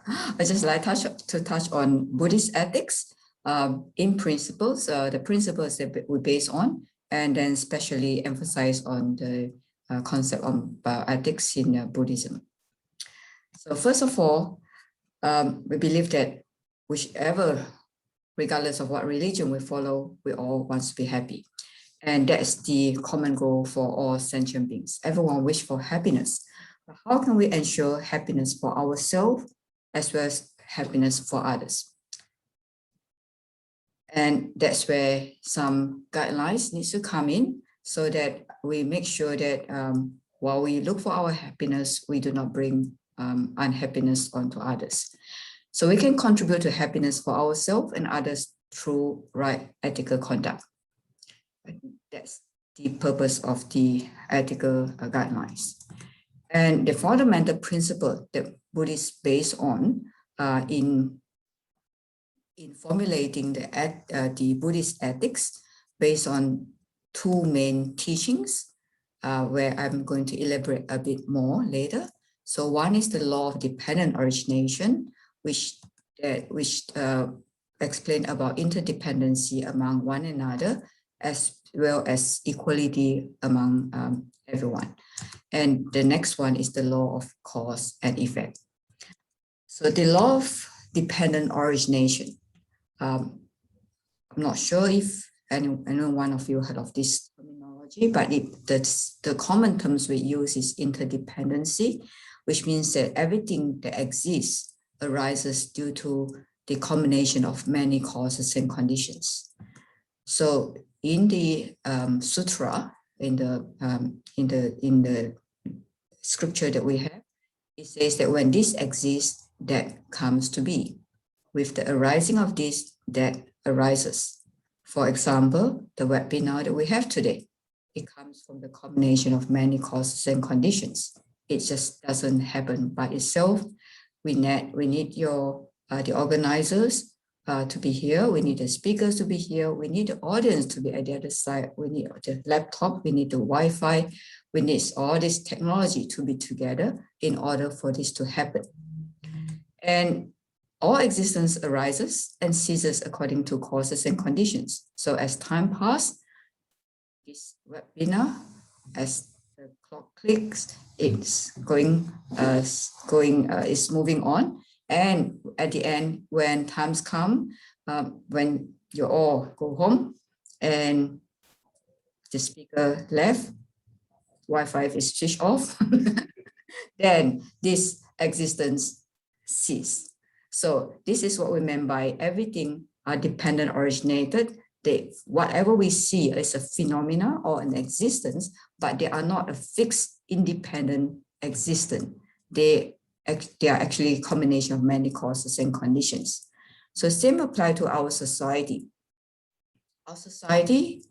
I just like to touch on Buddhist ethics in principles, the principles that we base on, and then especially emphasize on the concept of bioethics in Buddhism. So first of all, we believe that whichever, regardless of what religion we follow, we all want to be happy. And that's the common goal for all sentient beings. Everyone wishes for happiness. But how can we ensure happiness for ourselves as well as happiness for others? And that's where some guidelines need to come in so that we make sure that while we look for our happiness, we do not bring unhappiness onto others. So we can contribute to happiness for ourselves and others through right ethical conduct. That's the purpose of the ethical guidelines. And the fundamental principle that Buddhists based on in formulating the Buddhist ethics based on two main teachings, where I'm going to elaborate a bit more later. So one is the law of dependent origination, which explain about interdependency among one another, as well as equality among everyone. And the next one is the law of cause and effect. So the law of dependent origination. I'm not sure if any one of you heard of this terminology, but the common terms we use is interdependency, which means that everything that exists arises due to the combination of many causes and conditions. So in the sutra, in the scripture that we have, it says that when this exists, that comes to be. With the arising of this, that arises. For example, the webinar that we have today, it comes from the combination of many causes and conditions. It just doesn't happen by itself. We need the organizers to be here. We need the speakers to be here. We need the audience to be at the other side. We need the laptop. We need the Wi-Fi. We need all this technology to be together in order for this to happen. And all existence arises and ceases according to causes and conditions. So as time passes, this webinar, as the clock clicks, it's it's moving on. And at the end, when times come, when you all go home and the speaker left, Wi-Fi is switched off, then this existence ceases. So this is what we meant by everything are dependent originated. Whatever we see is a phenomena or an existence, but they are not a fixed independent existence. They are actually a combination of many causes and conditions. So same apply to our society. Our society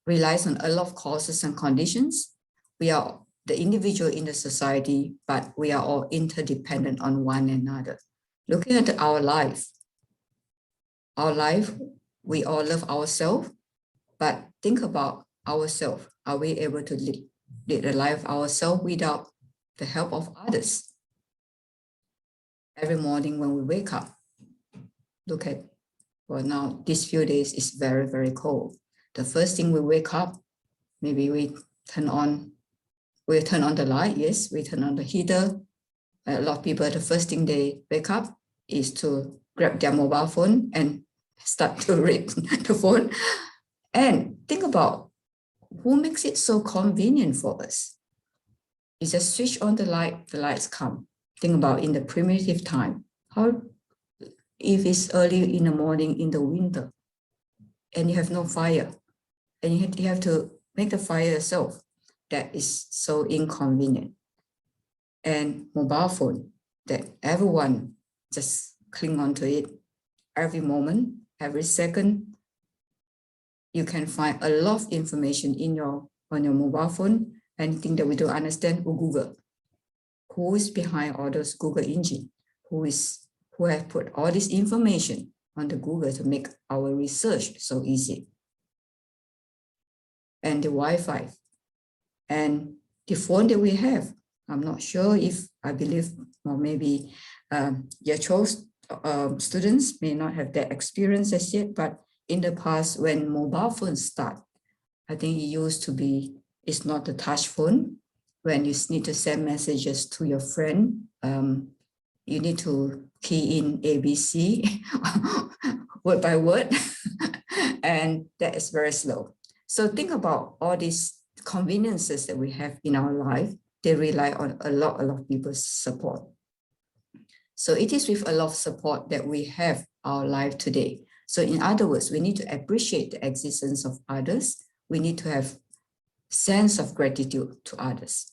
relies on a lot of causes and conditions. We are the individual in the society, but we are all interdependent on one another. Looking at our life, we all love ourselves, but think about ourselves. Are we able to lead a life ourselves without the help of others? Every morning when we wake up, look at, well, now these few days is very, very cold. The first thing we wake up, maybe we turn on the light. Yes, we turn on the heater. A lot of people, the first thing they wake up is to grab their mobile phone and start to read the phone. And think about who makes it so convenient for us. You just switch on the lights come. Think about in the primitive time, how if it's early in the morning in the winter and you have no fire and you have to make the fire yourself, that is so inconvenient. And mobile phone, that everyone just cling on to it every moment, every second. You can find a lot of information on your mobile phone. Anything that we don't understand, we Google. Who is behind all those Google engine? Who have put all this information on the Google to make our research so easy? And the Wi-Fi and the phone that we have. I'm not sure if I believe or maybe your students may not have that experience as yet, but in the past, when mobile phones start, I think it used to be, it's not the touch phone. When you need to send messages to your friend, you need to key in ABC word by word, and that is very slow. So think about all these conveniences that we have in our life. They rely on a lot of people's support. So it is with a lot of support that we have our life today. So in other words, we need to appreciate the existence of others. We need to have sense of gratitude to others.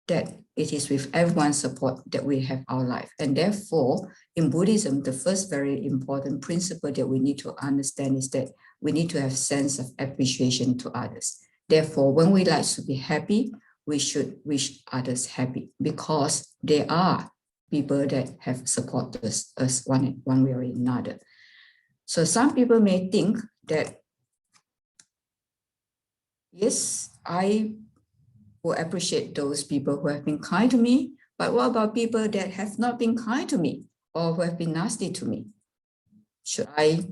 That it is with everyone's support that we have our life. And therefore, in Buddhism, the first very important principle that we need to understand is that we need to have sense of appreciation to others. Therefore, when we like to be happy, we should wish others happy, because they are people that have supported us one way or another. So some people may think that, yes, I will appreciate those people who have been kind to me, but what about people that have not been kind to me or who have been nasty to me? Should I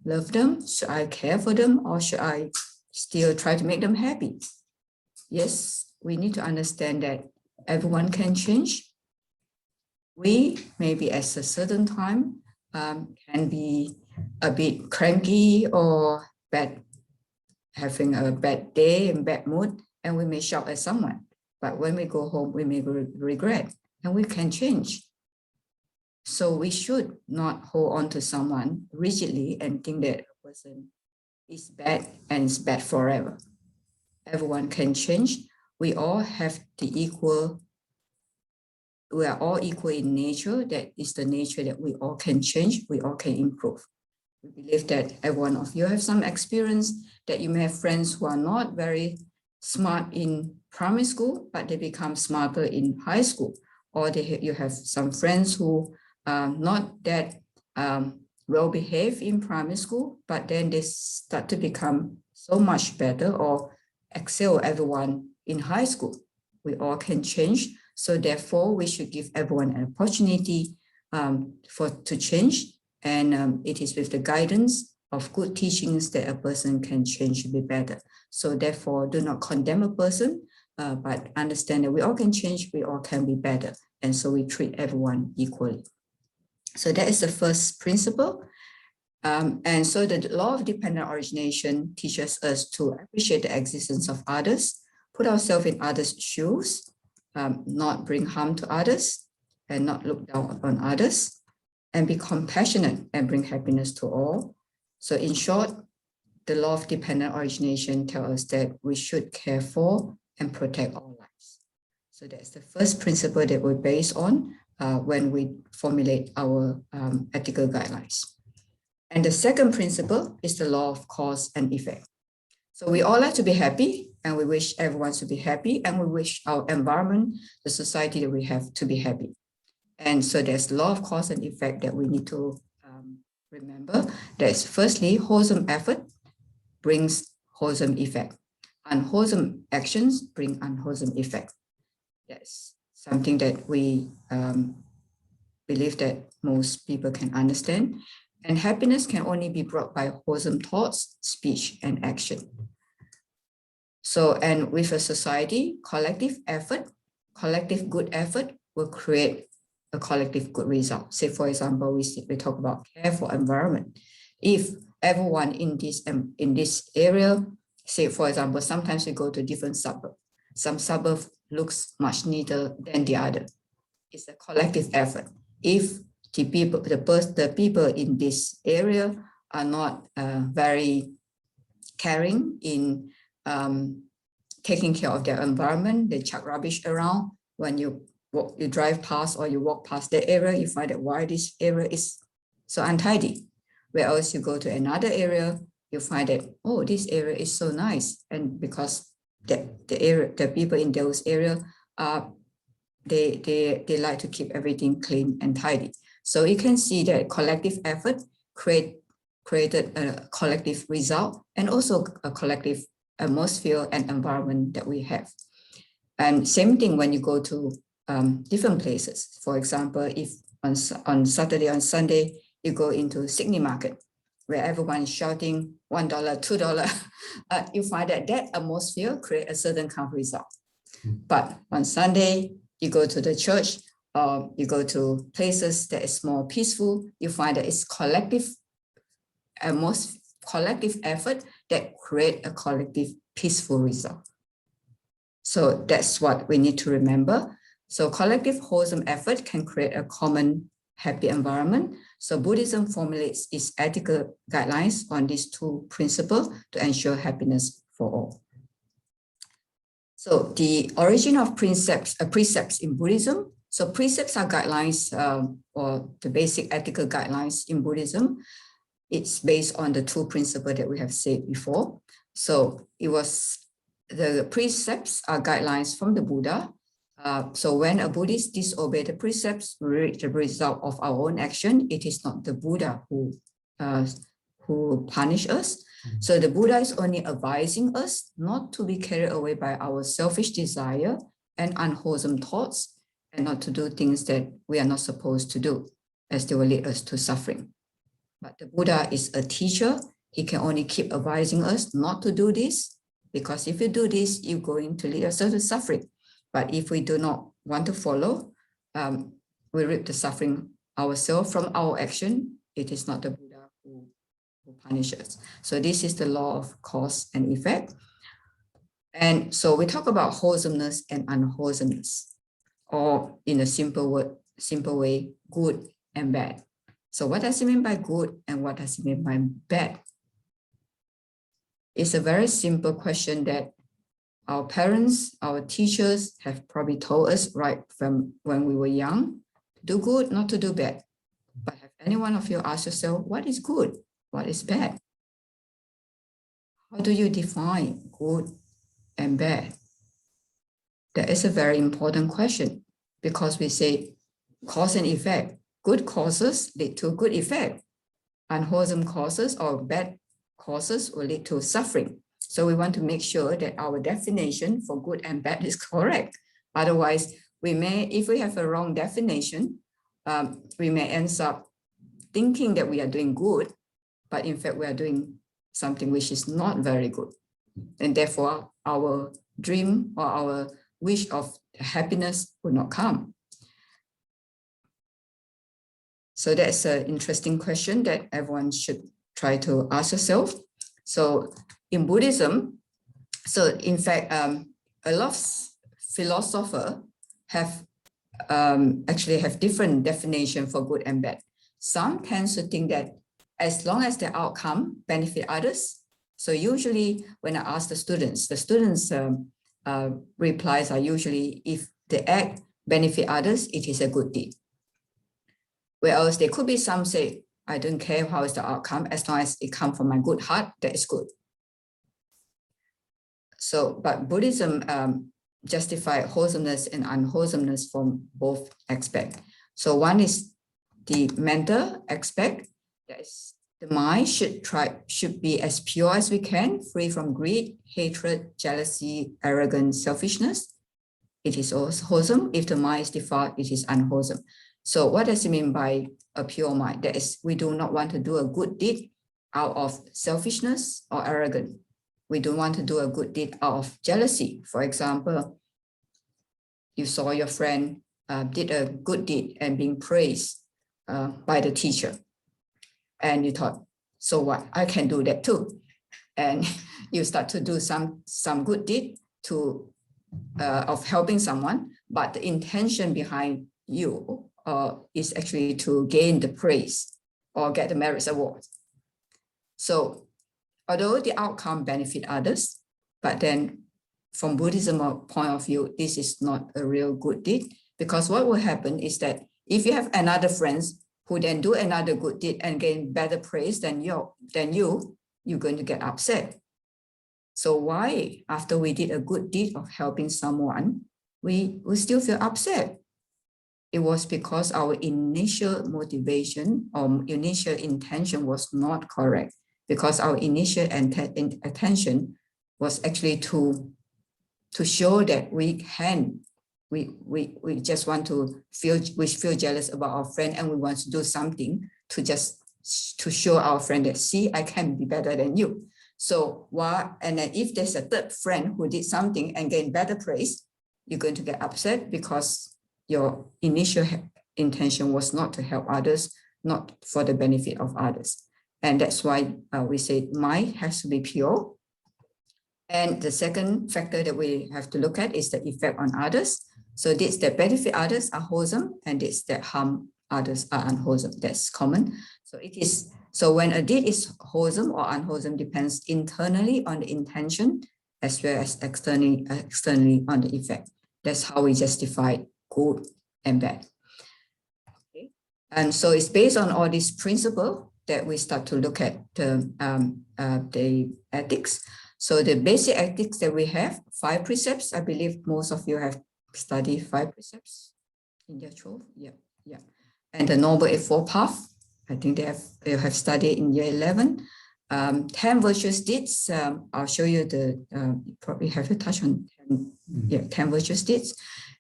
love them? Should I care for them? Or should I still try to make them happy? Yes, we need to understand that everyone can change. We maybe at a certain time can be a bit cranky or having a bad day and bad mood, and we may shout at someone. But when we go home, we may regret, and we can change. So we should not hold on to someone rigidly and think that a person is bad and is bad forever. Everyone can change. We all have we are all equal in nature. That is the nature that we all can change, we all can improve. We believe that every one of you have some experience, that you may have friends who are not very smart in primary school, but they become smarter in high school. Or you have some friends who are not that well-behaved in primary school, but then they start to become so much better or excel everyone in high school. We all can change. So therefore, we should give everyone an opportunity to change. And it is with the guidance of good teachings that a person can change to be better. So therefore, do not condemn a person, but understand that we all can change, we all can be better. And so we treat everyone equally. So that is the first principle. And so the law of dependent origination teaches us to appreciate the existence of others, put ourselves in others' shoes, not bring harm to others, and not look down on others, and be compassionate and bring happiness to all. So in short, the law of dependent origination tells us that we should care for and protect all lives. So that's the first principle that we're based on when we formulate our ethical guidelines. And the second principle is the law of cause and effect. So we all like to be happy, and we wish everyone to be happy, and we wish our environment, the society that we have, to be happy. And so there's law of cause and effect that we need to remember. There's firstly, wholesome effort brings wholesome effect. Unwholesome actions bring unwholesome effect. That's something that we believe that most people can understand. And happiness can only be brought by wholesome thoughts, speech, and action. So, and with a society, collective good effort will create a collective good result. Say, for example, we talk about care for environment. If everyone in this area, say, for example, sometimes we go to different suburbs. Some suburb looks much neater than the other. It's a collective effort. If the people in this area are not very caring in taking care of their environment, they chuck rubbish around. When you drive past or you walk past the area, you find that why this area is so untidy. Whereas you go to another area, you find that, oh, this area is so nice. And because the people in those areas they like to keep everything clean and tidy. So you can see that collective effort created a collective result, and also a collective atmosphere and environment that we have. And same thing when you go to different places. For example, if on Saturday, on Sunday, you go into Sydney market, where everyone is shouting $1, $2, you find that atmosphere creates a certain kind of result. But on Sunday, you go to the church, or you go to places that is more peaceful, you find that it's collective effort that create a collective peaceful result. So that's what we need to remember. So collective wholesome effort can create a common happy environment. So Buddhism formulates its ethical guidelines on these two principles to ensure happiness for all. So the origin of precepts in Buddhism. So precepts are guidelines or the basic ethical guidelines in Buddhism. It's based on the two principles that we have said before. So the precepts are guidelines from the Buddha. So when a Buddhist disobeys the precepts, we reach the result of our own action. It is not the Buddha who punish us. So the Buddha is only advising us not to be carried away by our selfish desire and unwholesome thoughts, and not to do things that we are not supposed to do, as they will lead us to suffering. But the Buddha is a teacher. He can only keep advising us not to do this, because if you do this, you're going to lead yourself to suffering. But if we do not want to follow, we reap the suffering ourselves from our action. It is not the Buddha who punishes. So this is the law of cause and effect. And so we talk about wholesomeness and unwholesomeness, or in a simple way, good and bad. So what does it mean by good and what does it mean by bad? It's a very simple question that our parents, our teachers have probably told us right from when we were young, do good, not to do bad. But have any one of you asked yourself, what is good? What is bad? How do you define good and bad? That is a very important question, because we say cause and effect. Good causes lead to good effect. Unwholesome causes or bad causes will lead to suffering. So we want to make sure that our definition for good and bad is correct. Otherwise, if we have a wrong definition, we may end up thinking that we are doing good, but in fact, we are doing something which is not very good. And therefore, our dream or our wish of happiness will not come. So that's an interesting question that everyone should try to ask yourself. So in Buddhism, so in fact, a lot of philosophers have actually have different definition for good and bad. Some tend to think that as long as the outcome benefit others. So usually when I ask the students replies are usually, if the act benefit others, it is a good deed. Whereas there could be some say, I don't care how is the outcome, as long as it comes from my good heart, that is good. So, but Buddhism justify wholesomeness and unwholesomeness from both aspects. So one is the mental aspect, that is the mind should be as pure as we can, free from greed, hatred, jealousy, arrogance, selfishness. It is also wholesome. If the mind is defiled, it is unwholesome. So what does it mean by a pure mind? That is, we do not want to do a good deed out of selfishness or arrogance. We don't want to do a good deed out of jealousy. For example, you saw your friend did a good deed and being praised by the teacher. And you thought, so what? I can do that too. And you start to do some good deed of helping someone, but the intention behind you is actually to gain the praise or get the merits award. So although the outcome benefit others, but then from Buddhism point of view, this is not a real good deed, because what will happen is that if you have another friends who then do another good deed and gain better praise than you're going to get upset. So why, after we did a good deed of helping someone, we still feel upset? It was because our initial motivation or initial intention was not correct, because our initial intention was actually to show that we can we just want to feel jealous about our friend, and we want to do something to show our friend that, see, I can be better than you. So and then if there's a third friend who did something and gain better praise, you're going to get upset because your initial intention was not to help others, not for the benefit of others. And that's why we say mind has to be pure. And the second factor that we have to look at is the effect on others. So deeds that benefit others are wholesome, and deeds that harm others are unwholesome. That's common. So when a deed is wholesome or unwholesome depends internally on the intention as well as externally on the effect. That's how we justify good and bad. Okay. And so it's based on all these principles that we start to look at the ethics. So the basic ethics that we have, 5 precepts. I believe most of you have studied 5 precepts in year 12. Yeah. And the Noble Eightfold Path, I think they have studied in year 11. 10 virtuous deeds. I'll show you you probably have to touch on 10 virtuous deeds.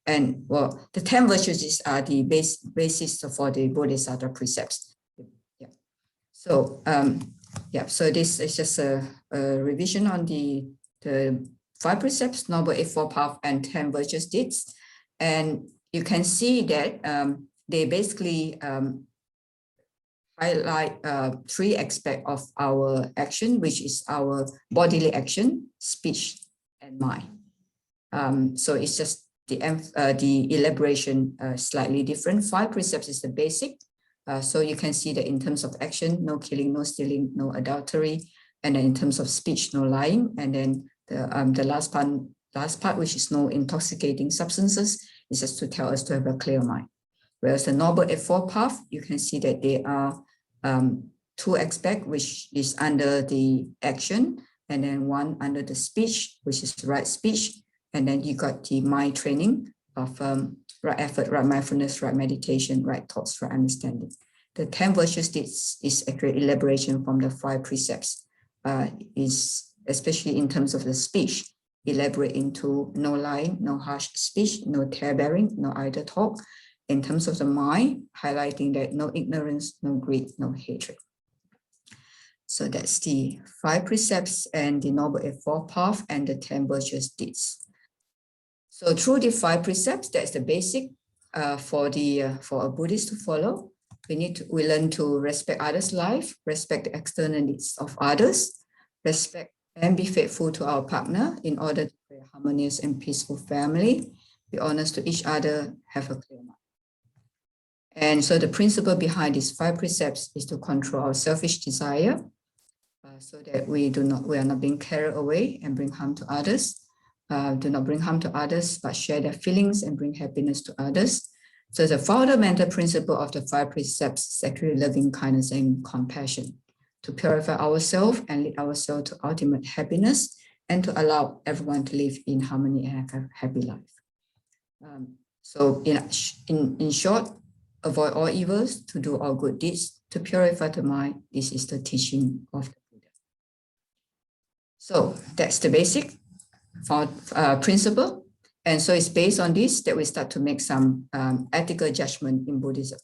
And well, the 10 virtuous deeds are the basis for the Bodhisattva precepts. Yeah. So so this is just a revision on the 5 precepts, Noble Eightfold Path, and 10 virtuous deeds. And you can see that they basically highlight 3 aspects of our action, which is our bodily action, speech, and mind. So it's just the elaboration slightly different. 5 precepts is the basic. So you can see that in terms of action, no killing, no stealing, no adultery, and then in terms of speech, no lying, and then the last part, which is no intoxicating substances, is just to tell us to have a clear mind. Whereas the Noble Eightfold Path, you can see that there are 2 aspects, which is under the action, and then 1 under the speech, which is right speech, and then you got the mind training of right effort, right mindfulness, right meditation, right thoughts, right understanding. The 10 virtuous deeds is actually elaboration from the 5 precepts, is especially in terms of the speech, elaborate into no lying, no harsh speech, no tale-bearing, no idle talk. In terms of the mind, highlighting that no ignorance, no greed, no hatred. So that's the 5 precepts and the Noble Eightfold Path and the 10 virtuous deeds. So through the 5 precepts, that's the basic for a Buddhist to follow. We learn to respect others' life, respect the external needs of others, respect and be faithful to our partner in order to create a harmonious and peaceful family, be honest to each other, have a clear mind. And so the principle behind these 5 precepts is to control our selfish desire so that we are not being carried away and bring harm to others. Do not bring harm to others, but share their feelings and bring happiness to others. So the fundamental principle of the 5 precepts is actually loving kindness and compassion, to purify ourselves and lead ourselves to ultimate happiness, and to allow everyone to live in harmony and have a happy life. So in short, avoid all evils, to do all good deeds, to purify the mind. This is the teaching of the Buddha. So that's the basic principle. And so it's based on this that we start to make some ethical judgment in Buddhism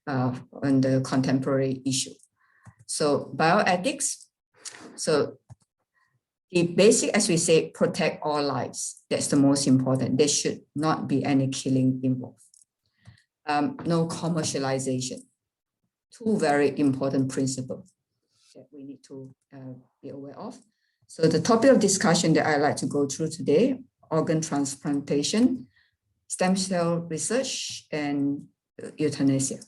on the contemporary issue. So bioethics. So the basic, as we say, protect all lives. That's the most important. There should not be any killing involved. No commercialization. 2 very important principles that we need to be aware of. So the topic of discussion that I like to go through today, organ transplantation, stem cell research, and euthanasia.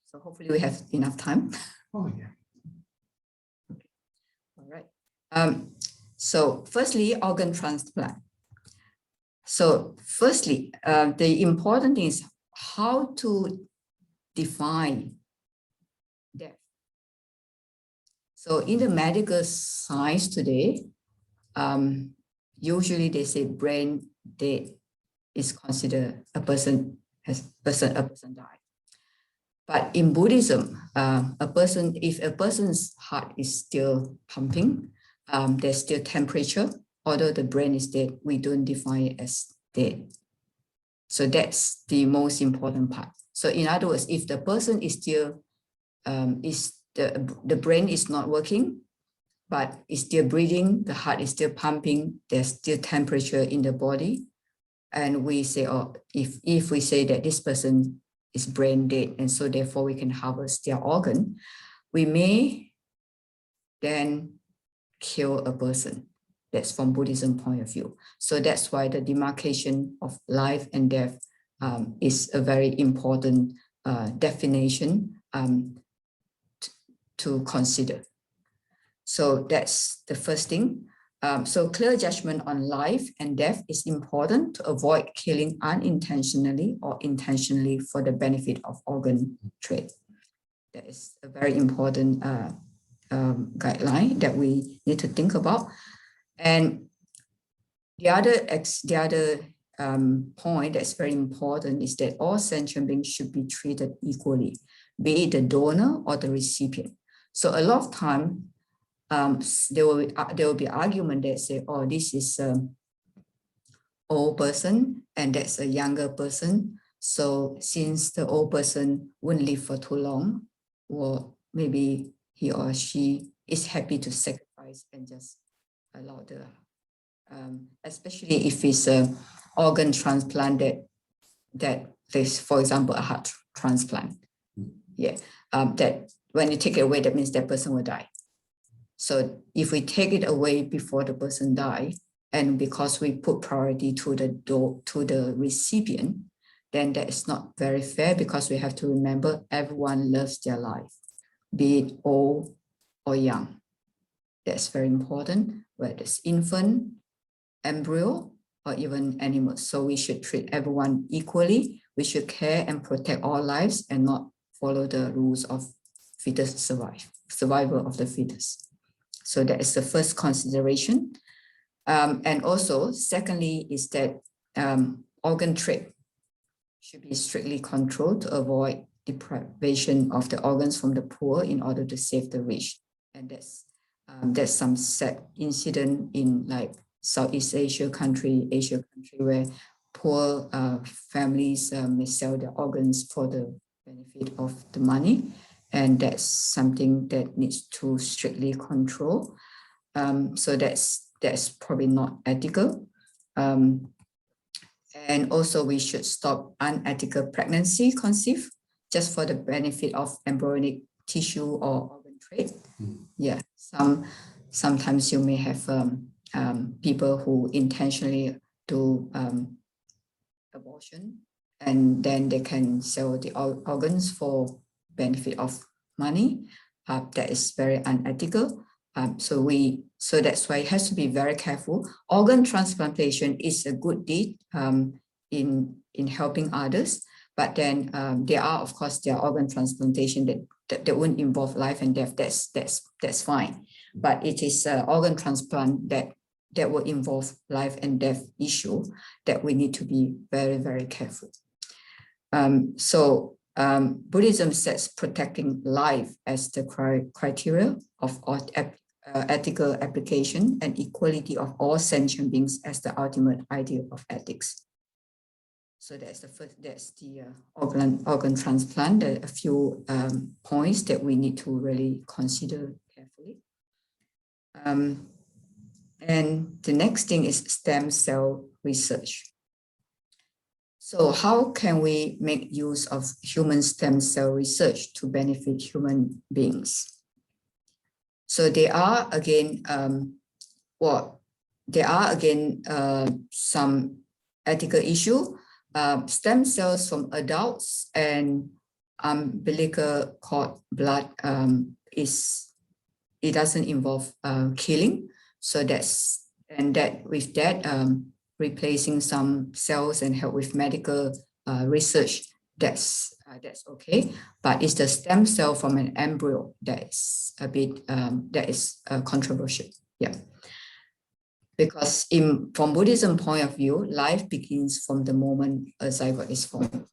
So hopefully we have enough time. Oh, yeah. Okay. All right. So firstly, organ transplant. So firstly, the important thing is how to define death. So in the medical science today, usually they say brain dead is considered a person died. But in Buddhism, if a person's heart is still pumping, there's still temperature. Although the brain is dead, we don't define it as dead. So that's the most important part. So in other words, if the person is still, the brain is not working, but is still breathing, the heart is still pumping, there's still temperature in the body, and we say, oh, if we say that this person is brain dead, and so therefore we can harvest their organ, we may then kill a person. That's from Buddhism point of view. So that's why the demarcation of life and death is a very important definition to consider. So that's the first thing. So clear judgment on life and death is important to avoid killing unintentionally or intentionally for the benefit of organ trade. That is a very important guideline that we need to think about. And the other point that's very important is that all sentient beings should be treated equally, be it the donor or the recipient. So a lot of time, there will be argument that say, oh, this is an old person and that's a younger person. So since the old person won't live for too long, or maybe he or she is happy to sacrifice and just allow the, especially if it's an organ transplant that there's, for example, a heart transplant. Yeah, that when you take it away, that means that person will die. So if we take it away before the person dies, and because we put priority to the recipient, then that is not very fair, because we have to remember everyone loves their life, be it old or young. That's very important, whether it's infant, embryo, or even animals. So we should treat everyone equally. We should care and protect all lives and not follow the rules of fetus survival of the fetus. So that is the first consideration. And also, secondly, is that organ trade should be strictly controlled to avoid deprivation of the organs from the poor in order to save the rich. And there's some sad incident in like Southeast Asia country, where poor families may sell their organs for the benefit of the money. And that's something that needs to strictly control. So that's probably not ethical. And also we should stop unethical pregnancy conceived just for the benefit of embryonic tissue or organ trade. Yeah, sometimes you may have people who intentionally do abortion, and then they can sell the organs for benefit of money. That is very unethical. So that's why it has to be very careful. Organ transplantation is a good deed in helping others, but then there are, of course, there are organ transplantation that won't involve life and death. That's fine, but it is organ transplant that will involve life and death issue that we need to be very, very careful. Buddhism sets protecting life as the criteria of ethical application, and equality of all sentient beings as the ultimate ideal of ethics. So that's the first. That's the organ transplant. There are a few points that we need to really consider carefully. And the next thing is stem cell research. So how can we make use of human stem cell research to benefit human beings? So there are again, some ethical issue. Stem cells from adults and umbilical cord blood it doesn't involve killing. So with that replacing some cells and help with medical research, that's okay. But it's the stem cell from an embryo that is a bit controversial. Yeah, because from Buddhism point of view, life begins from the moment a zygote is formed.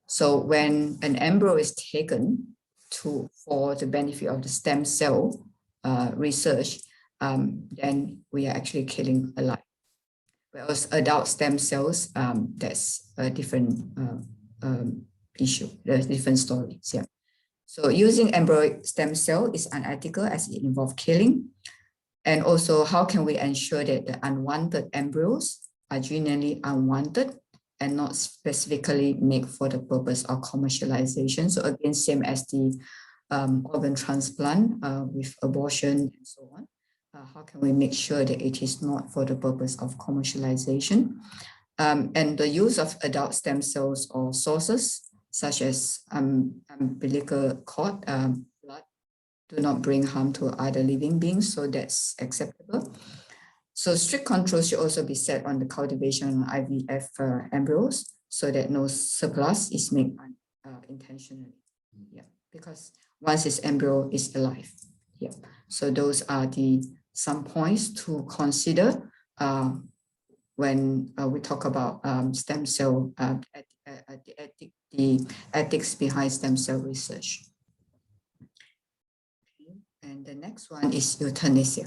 So when an embryo is taken for the benefit of the stem cell research, then we are actually killing a life. Whereas adult stem cells, that's a different issue. There's different stories. Yeah. So using embryonic stem cell is unethical as it involves killing. And also, how can we ensure that the unwanted embryos are genuinely unwanted and not specifically made for the purpose of commercialization? So again, same as the organ transplant with abortion and so on. How can we make sure that it is not for the purpose of commercialization? And the use of adult stem cells or sources, such as umbilical cord, blood, do not bring harm to other living beings, so that's acceptable. So strict controls should also be set on the cultivation of IVF embryos, so that no surplus is made intentionally. Yeah, because once this embryo is alive. Yeah, so those are some points to consider when we talk about stem cell, the ethics behind stem cell research. Okay. And the next one is euthanasia.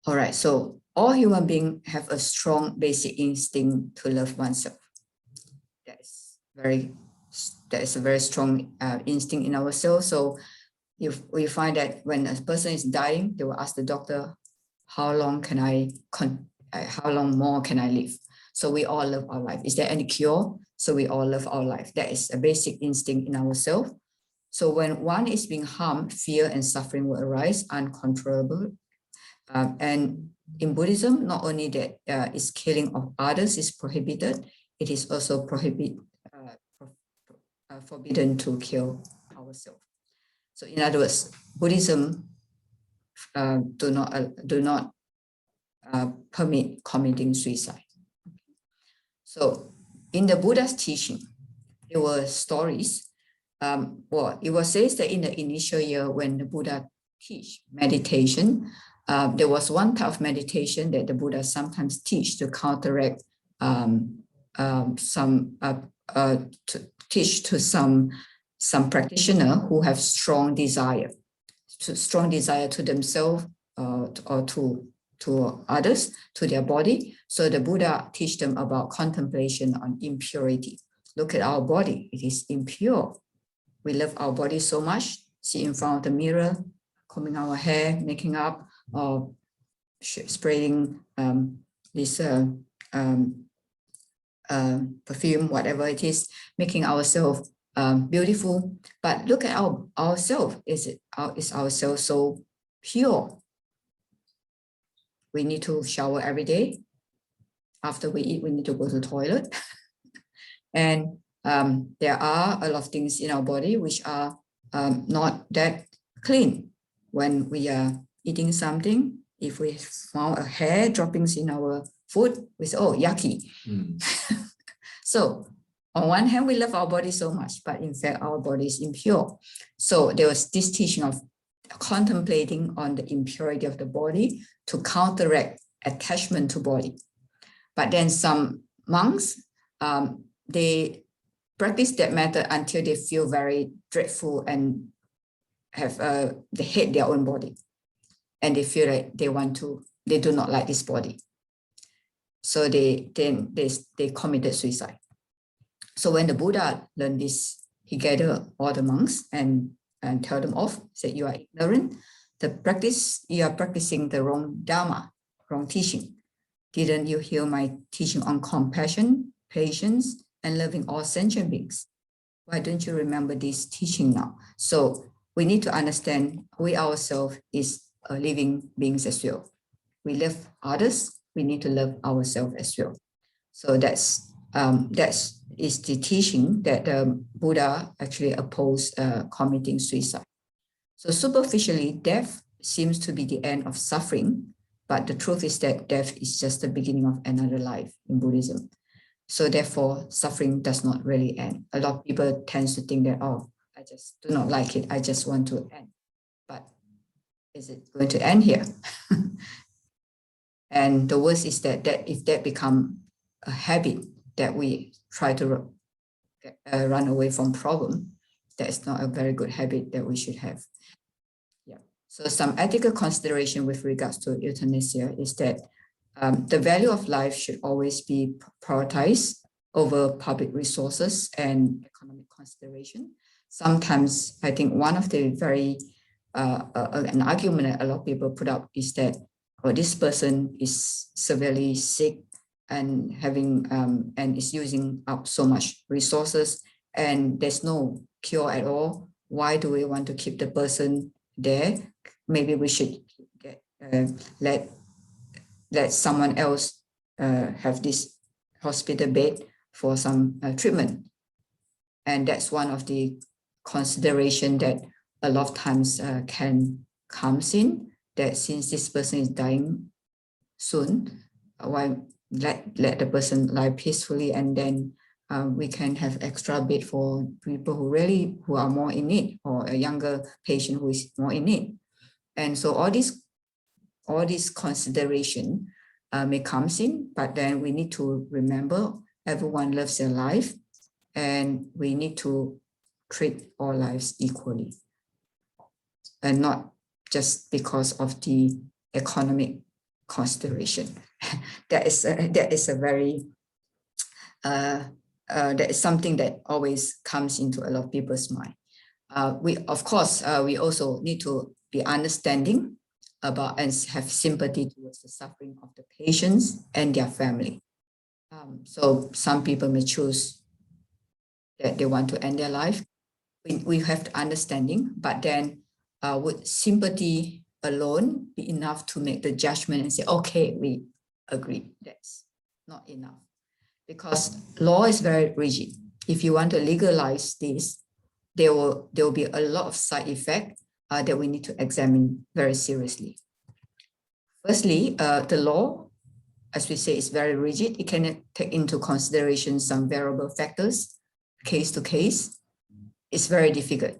All right, so all human beings have a strong basic instinct to love oneself. That is a very strong instinct in ourselves. So if we find that when a person is dying, they will ask the doctor, how long more can I live? So we all love our life. Is there any cure? So we all love our life. That is a basic instinct in ourselves. So when one is being harmed, fear and suffering will arise, uncontrollable. And in Buddhism, not only that is killing of others is prohibited, it is also forbidden to kill ourselves. So in other words, Buddhism do not permit committing suicide. So in the Buddha's teaching, there were stories. It was said that in the initial year when the Buddha teach meditation, there was one type of meditation that the Buddha sometimes teach to counteract some practitioner who have strong desire to themselves or to others, to their body. So the Buddha teach them about contemplation on impurity. Look at our body, it is impure. We love our body so much, see in front of the mirror, combing our hair, making up, or spraying this perfume, whatever it is, making ourselves beautiful. But look at ourselves. Is ourselves so pure? We need to shower every day. After we eat, we need to go to the toilet. And there are a lot of things in our body which are not that clean. When we are eating something, if we found a hair droppings in our food, we say, oh, yucky. So on one hand, we love our body so much, but in fact, our body is impure. So there was this teaching of contemplating on the impurity of the body to counteract attachment to body. But then some monks, they practice that method until they feel very dreadful and they hate their own body. And they feel like they do not like this body. So they committed suicide. So when the Buddha learned this, he gathered all the monks and tell them off, said, you are ignorant. You are practicing the wrong dharma, wrong teaching. Didn't you hear my teaching on compassion, patience, and loving all sentient beings? Why don't you remember this teaching now? So we need to understand we ourselves is living beings as well. We love others, we need to love ourselves as well. So that is the teaching that the Buddha actually opposed committing suicide. So superficially, death seems to be the end of suffering, but the truth is that death is just the beginning of another life in Buddhism. So therefore, suffering does not really end. A lot of people tend to think that, oh, I just do not like it, I just want to end. But is it going to end here? And the worst is that if that becomes a habit that we try to run away from problem, that is not a very good habit that we should have. Yeah. So some ethical consideration with regards to euthanasia is that The value of life should always be prioritized over public resources and economic consideration. Sometimes I think one of the an argument that a lot of people put up is that, oh, this person is severely sick and and is using up so much resources, and there's no cure at all. Why do we want to keep the person there? Maybe we should let someone else have this hospital bed for some treatment. And that's one of the consideration that a lot of times comes in, that since this person is dying soon, why let the person lie peacefully, and then we can have extra bed for people who are more in need, or a younger patient who is more in need. And so all this consideration may comes in, but then we need to remember everyone lives their life, and we need to treat all lives equally, and not just because of the economic consideration. That is something that always comes into a lot of people's mind. We also need to be understanding about and have sympathy towards the suffering of the patients and their family. So some people may choose that they want to end their life. We have the understanding, but then would sympathy alone be enough to make the judgment and say, okay, we agree? That's not enough, because law is very rigid. If you want to legalize this, there will be a lot of side effects that we need to examine very seriously. Firstly, the law, as we say, is very rigid. It cannot take into consideration some variable factors, case to case. It's very difficult.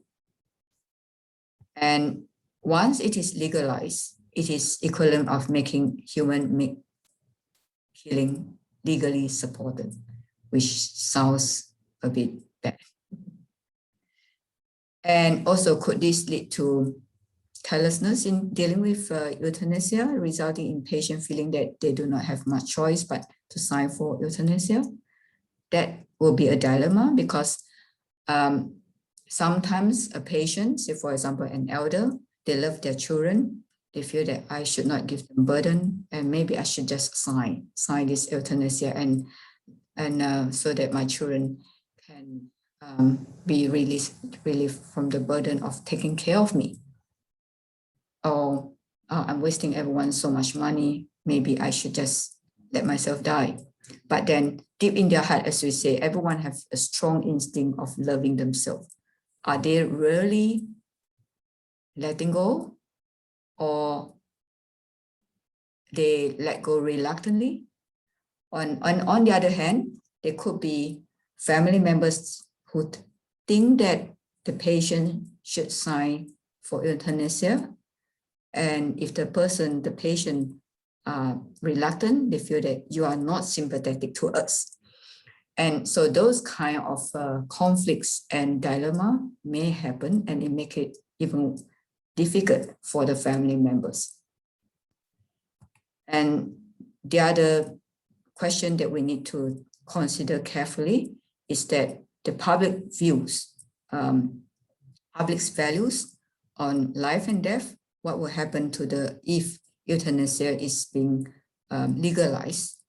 And once it is legalized, it is equivalent of making human killing legally supported, which sounds a bit bad. And also, could this lead to carelessness in dealing with euthanasia, resulting in patients feeling that they do not have much choice but to sign for euthanasia? That will be a dilemma, because sometimes a patient, say for example an elder, they love their children, they feel that I should not give them burden, and maybe I should just sign this euthanasia, and so that my children can be relieved from the burden of taking care of me. Or I'm wasting everyone so much money, maybe I should just let myself die. But then deep in their heart, as we say, everyone has a strong instinct of loving themselves. Are they really letting go, or they let go reluctantly? On the other hand, there could be family members who think that the patient should sign for euthanasia. And if the patient reluctant, they feel that you are not sympathetic to us. And so those kind of conflicts and dilemma may happen, and it make it even difficult for the family members. And the other question that we need to consider carefully is that the public views, public's values on life and death. What will happen to if euthanasia is being legalized?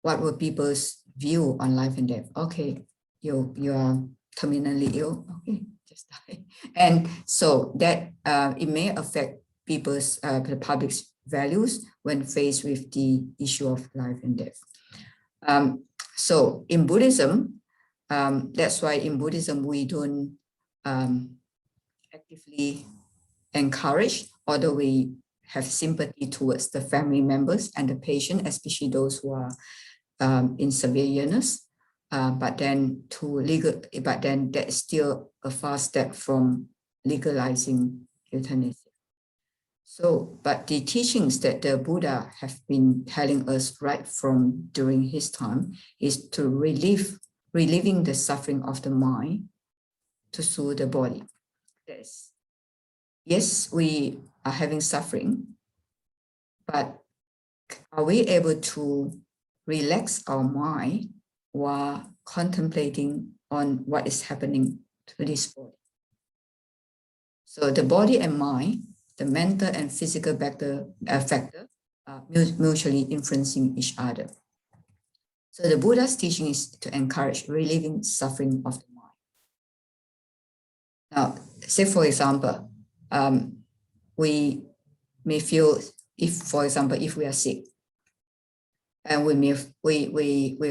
What will people's view on life and death? Okay, you are terminally ill. Okay, just die. And so that it may affect the public's values when faced with the issue of life and death. So in Buddhism, that's why in Buddhism we don't actively encourage, although we have sympathy towards the family members and the patient, especially those who are in severe illness. But then that is still a far step from legalizing euthanasia. So, but the teachings that the Buddha have been telling us right from during his time is to relieving the suffering of the mind to soothe the body. Yes, we are having suffering, but Are we able to relax our mind while contemplating on what is happening to this body? So the body and mind, the mental and physical factor are mutually influencing each other. So the Buddha's teaching is to encourage relieving suffering of the mind. Now, say for example, we may feel, if we are sick, and we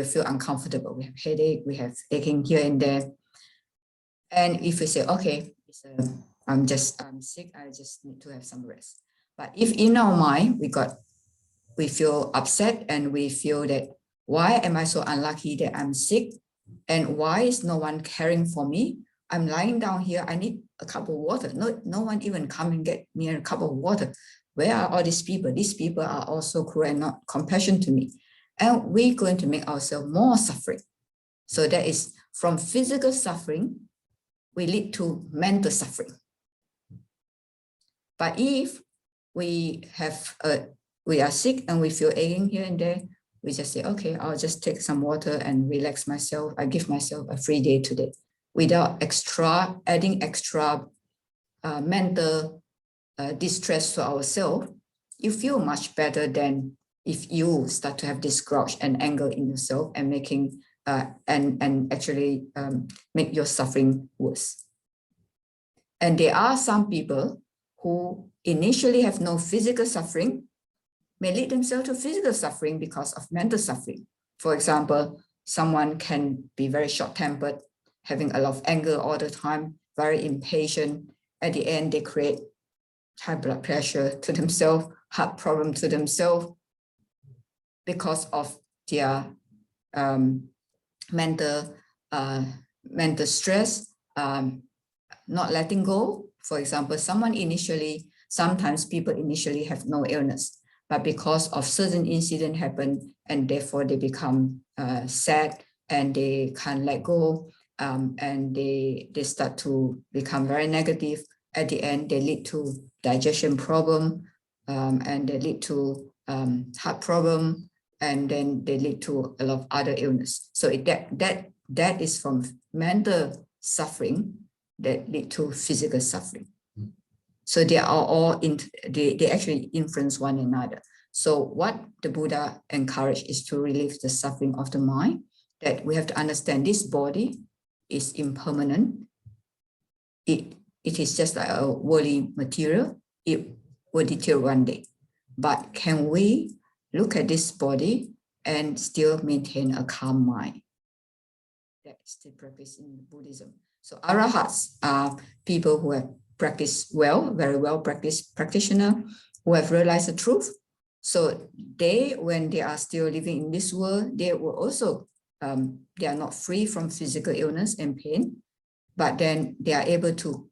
feel uncomfortable, we have headache, we have aching here and there. And if we say, okay, I'm sick, I just need to have some rest. But if in our mind, we feel upset and we feel that, why am I so unlucky that I'm sick? And why is no one caring for me? I'm lying down here, I need a cup of water. No one even come and get me a cup of water. Where are all these people? These people are also cruel and not compassionate to me. And we're going to make ourselves more suffering. So that is from physical suffering, we lead to mental suffering. But if we are sick and we feel aching here and there, we just say, okay, I'll just take some water and relax myself. I give myself a free day today without adding extra mental distress to ourselves. You feel much better than if you start to have this grudge and anger in yourself and making and actually make your suffering worse. And there are some people who initially have no physical suffering, may lead themselves to physical suffering because of mental suffering. For example, someone can be very short-tempered, having a lot of anger all the time, very impatient. At the end, they create high blood pressure to themselves, heart problem to themselves, because of their mental stress, not letting go. For example, sometimes people initially have no illness, but because of certain incident happen, and therefore they become sad and they can't let go, and they start to become very negative. At the end, they lead to digestion problem, and they lead to heart problem, and then they lead to a lot of other illness. So that is from mental suffering that lead to physical suffering. So they are all they actually influence one another. So what the Buddha encouraged is to relieve the suffering of the mind, that we have to understand this body is impermanent. It is just like a worldly material. It will deteriorate one day. But can we look at this body and still maintain a calm mind? That's the practice in Buddhism. So arahats are people who have practiced well, very well practiced practitioner, who have realized the truth. So when they are still living in this world, they will also, they are not free from physical illness and pain, but then they are able to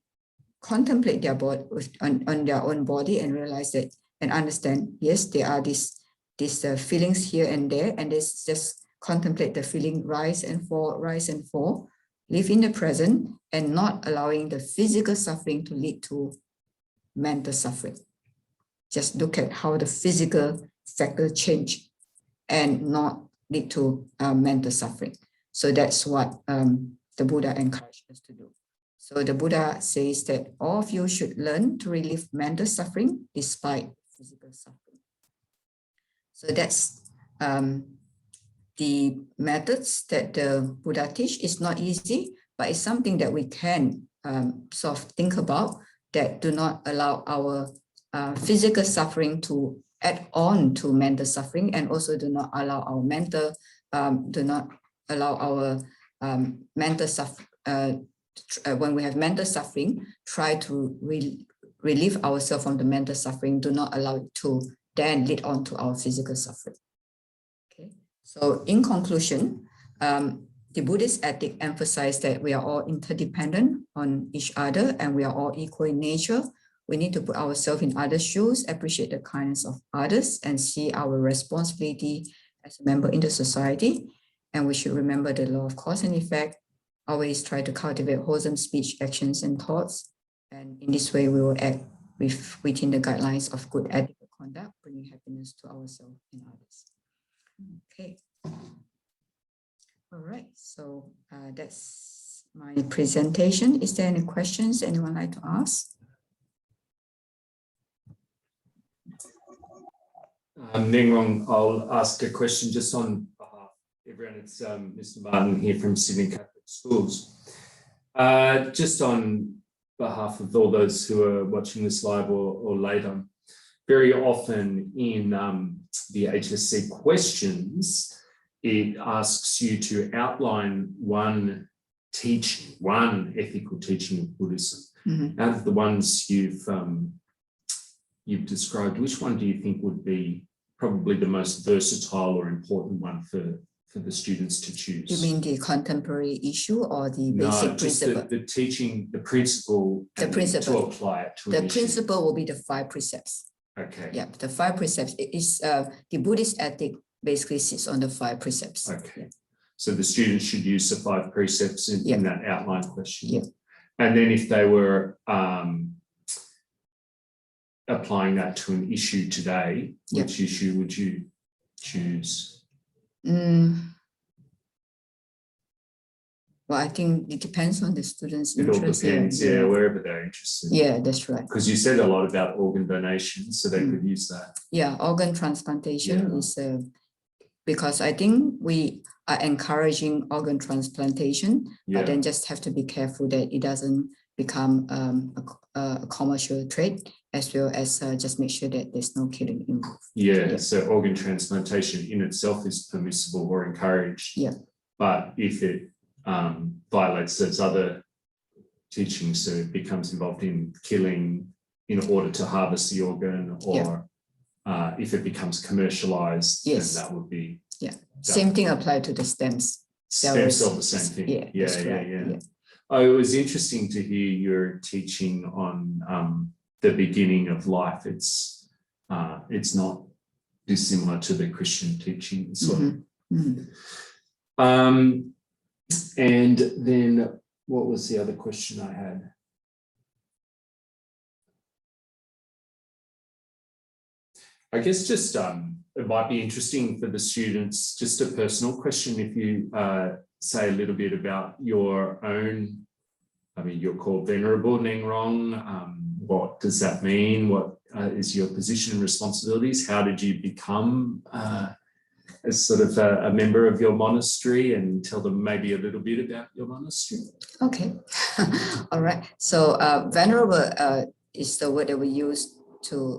contemplate their body on their own body and realize that and understand, yes, there are these feelings here and there, and they just contemplate the feeling rise and fall, live in the present and not allowing the physical suffering to lead to mental suffering. Just look at how the physical factor change and not lead to mental suffering. So that's what the Buddha encouraged us to do. So the Buddha says that all of you should learn to relieve mental suffering despite physical suffering. So that's the methods that the Buddha teach. Is not easy, but it's something that we can sort of think about, that do not allow our physical suffering to add on to mental suffering, and also do not allow our mental when we have mental suffering, try to relieve ourselves from the mental suffering. Do not allow it to then lead on to our physical suffering. Okay. So in conclusion, the Buddhist ethic emphasizes that we are all interdependent on each other and we are all equal in nature. We need to put ourselves in others' shoes, appreciate the kindness of others, and see our responsibility as a member in the society. And we should remember the law of cause and effect. Always try to cultivate wholesome speech, actions, and thoughts. And in this way, we will act within the guidelines of good ethical conduct, bringing happiness to ourselves and others. Okay. All right, so that's my presentation. Is there any questions anyone like to ask? Neng, Rong, I'll ask a question just on behalf of everyone. It's Mr. Martin here from Sydney Catholic Schools. Just on behalf of all those who are watching this live or later, very often in the HSC questions, it asks you to outline one ethical teaching of Buddhism. Mm-hmm. Out of the ones you've described, which one do you think would be probably the most versatile or important one for the students to choose? You mean the contemporary issue or the basic principle? The teaching, the principle, to apply it to the principle will be the 5 precepts. Okay. Yeah, the 5 precepts is the Buddhist ethic basically sits on the 5 precepts. Okay. Yeah. So the students should use the 5 precepts in that outline question. Yeah. And then if they were applying that to an issue today, which issue would you choose? Well, I think it depends on the students' interest. It all depends, wherever they're interested. Yeah, that's right. Because you said a lot about organ donation, so they could use that. Yeah, organ transplantation is because I think we are encouraging organ transplantation, but then just have to be careful that it doesn't become a commercial trade, as well as just make sure that there's no killing involved. Yeah, so organ transplantation in itself is permissible or encouraged. Yeah. But if it violates those other teachings, so it becomes involved in killing in order to harvest the organ, or if it becomes commercialized, then that would be same thing applied to the stems. Stem cell, the same thing. Yeah. Oh, it was interesting to hear your teaching on the beginning of life. It's not dissimilar to the Christian teaching as well. And then what was the other question I had? I guess just it might be interesting for the students, just a personal question, if you say a little bit about your own, I mean, you're called Venerable, Neng, Rong. What does that mean? What is your position and responsibilities? How did you become as sort of a member of your monastery, and tell them maybe a little bit about your monastery? Okay. All right. So Venerable is the word that we use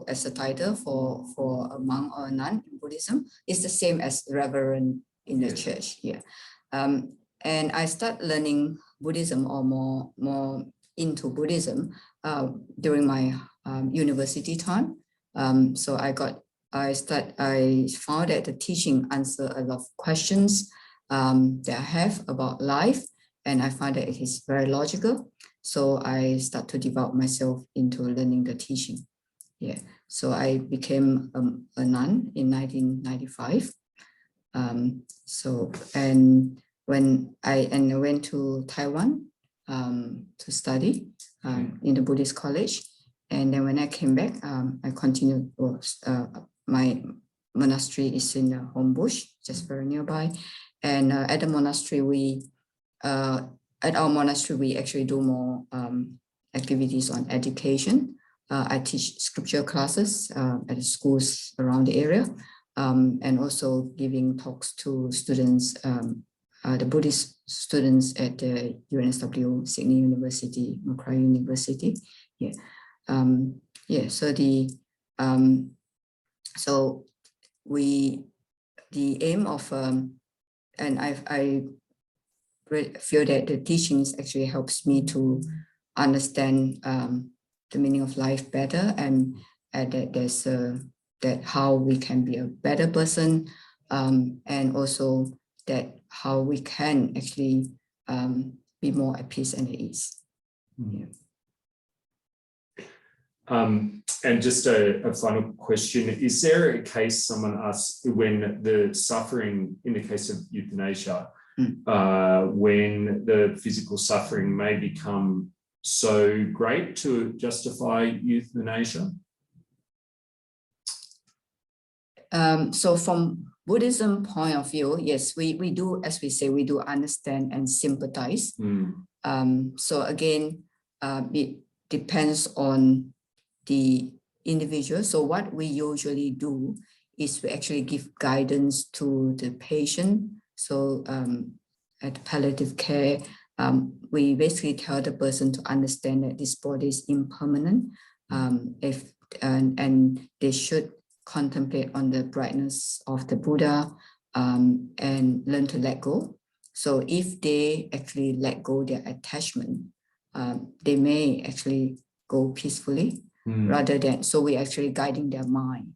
as a title for a monk or a nun in Buddhism. It's the same as reverend in the church. Yeah. And I started learning Buddhism, or more into Buddhism during my university time. So I found that the teaching answer a lot of questions that I have about life, and I find that it is very logical. So I start to devote myself into learning the teaching. Yeah. So I became a nun in 1995. When I went to Taiwan to study in the Buddhist college, and then when I came back, I continued. My monastery is in Homebush, just very nearby, and at the monastery we actually do more activities on education. I teach scripture classes at the schools around the area, and also giving talks to students, the Buddhist students at the UNSW, Sydney University, Macquarie University. Yeah. The aim of, and I feel that the teachings actually helps me to understand the meaning of life better, and that there's that how we can be a better person, and also that how we can actually be more at peace and at ease. Yeah. And just a final question, is there a case someone asked when the suffering, in the case of euthanasia, when the physical suffering may become so great to justify euthanasia? So from Buddhism point of view, yes, we do, as we say, we do understand and sympathize. So again, it depends on the individual. So what we usually do is we actually give guidance to the patient. So at palliative care, we basically tell the person to understand that this body is impermanent, and they should contemplate on the brightness of the Buddha, and learn to let go. So if they actually let go their attachment, they may actually go peacefully rather than, so we actually guiding their mind.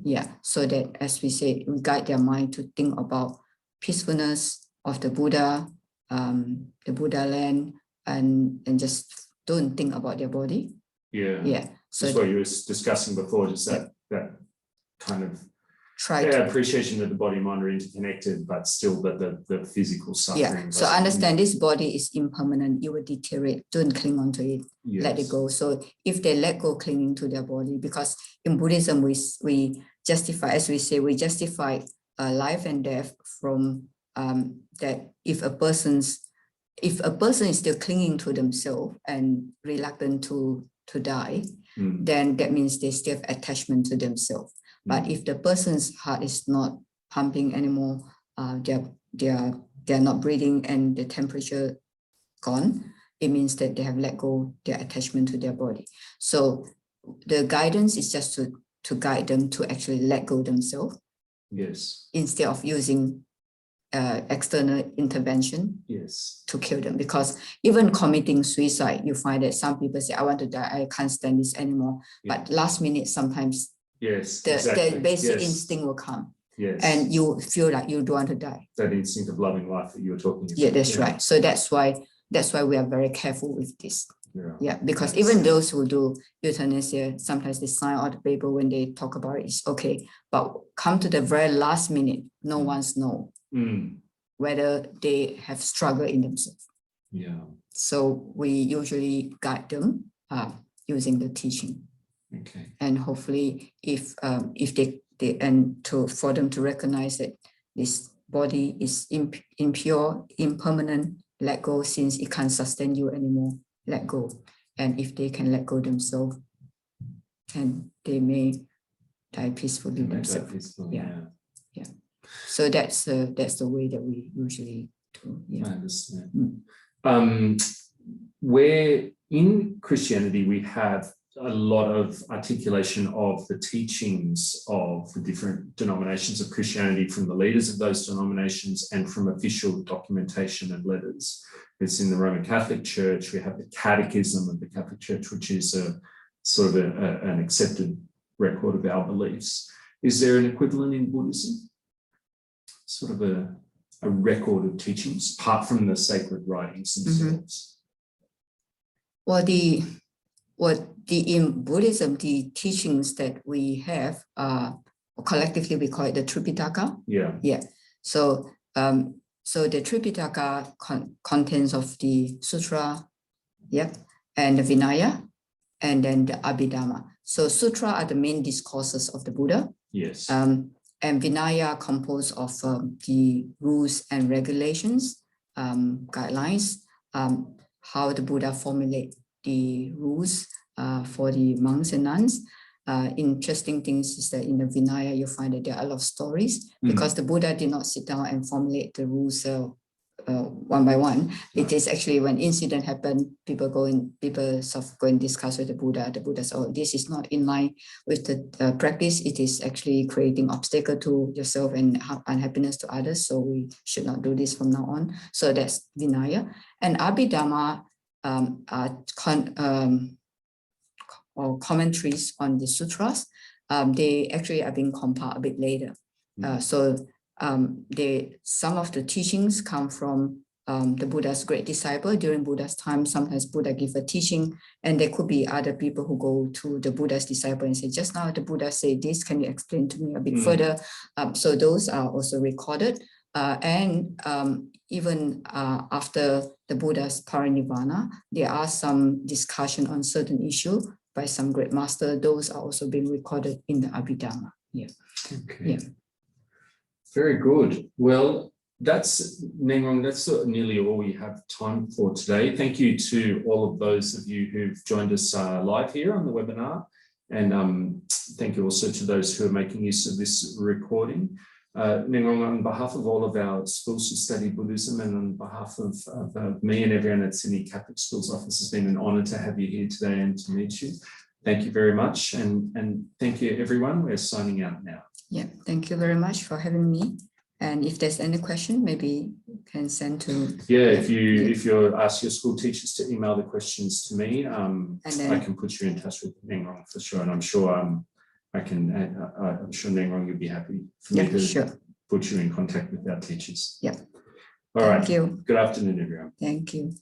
Yeah, so that, as we say, we guide their mind to think about peacefulness of the Buddha, the Buddha land, and just don't think about their body. Yeah. So that's what you were discussing before, just that kind of appreciation that the body and mind are interconnected, but still that the physical suffering. So understand this body is impermanent, it will deteriorate, don't cling on to it, let it go. So if they let go clinging to their body, because in Buddhism, we justify, as we say, we justify life and death from that if a person is still clinging to themselves and reluctant to die, then that means they still have attachment to themselves. But if the person's heart is not pumping anymore, they're not breathing and the temperature gone, it means that they have let go their attachment to their body. So the guidance is just to guide them to actually let go themselves. Yes. Instead of using external intervention to kill them. Because even committing suicide, you find that some people say, I want to die, I can't stand this anymore. But last minute, sometimes the basic instinct will come. And you feel like you don't want to die. That instinct of loving life that you were talking about. Yeah, that's right. So that's why we are very careful with this. Because even those who do euthanasia, sometimes they sign out the paper when they talk about it, it's okay. But come to the very last minute, no one's know whether they have struggled in themselves. So we usually guide them using the teaching. And hopefully if they for them to recognize that this body is impure, impermanent, let go, since it can't sustain you anymore, let go. And if they can let go themselves, and they may die peacefully themselves. So that's the way that we usually do. I understand. Where in Christianity we have a lot of articulation of the teachings of the different denominations of Christianity from the leaders of those denominations and from official documentation and letters. It's in the Roman Catholic Church. We have the Catechism of the Catholic Church, which is a sort of an accepted record of our beliefs. Is there an equivalent in Buddhism? Sort of a record of teachings, apart from the sacred writings themselves? In Buddhism, the teachings that we have, collectively we call it the Tripitaka. So the Tripitaka contains of the Sutra, and the Vinaya, and then the Abhidhamma. So Sutra are the main discourses of the Buddha. And Vinaya composed of the rules and regulations, guidelines, how the Buddha formulate the rules for the monks and nuns. Interesting things is that in the Vinaya, you find that there are a lot of stories because the Buddha did not sit down and formulate the rules one by one. It is actually when incident happened, people go and discuss with the Buddha. The Buddha says, oh, this is not in line with the practice. It is actually creating obstacle to yourself and unhappiness to others. So we should not do this from now on. So that's Vinaya. And Abhidhamma or commentaries on the sutras. They actually are being compiled a bit later. Some of the teachings come from the Buddha's great disciple. During Buddha's time, sometimes Buddha give a teaching, and there could be other people who go to the Buddha's disciple and say, just now the Buddha said this, can you explain to me a bit further? So those are also recorded. Even after the Buddha's parinirvana, there are some discussion on certain issue by some great master. Those are also being recorded in the Abhidhamma. Yeah. Okay. Yeah. Very good. Well, that's Neng, that's nearly all we have time for today. Thank you to all of those of you who've joined us live here on the webinar. And thank you also to those who are making use of this recording. Neng, on behalf of all of our schools who study Buddhism and on behalf of me and everyone at Sydney Catholic Schools office, it's been an honour to have you here today and to meet you. Thank you very much. And thank you, everyone. We're signing out now. Yeah, thank you very much for having me. And if there's any question, maybe you can send to... Yeah, if you ask your school teachers to email the questions to me, and then, I can put you in touch with Neng for sure. And I'm sure I'm sure Neng you'll be happy for me to put you in contact with our teachers. Yeah. All right. Thank you. Good afternoon, everyone. Thank you.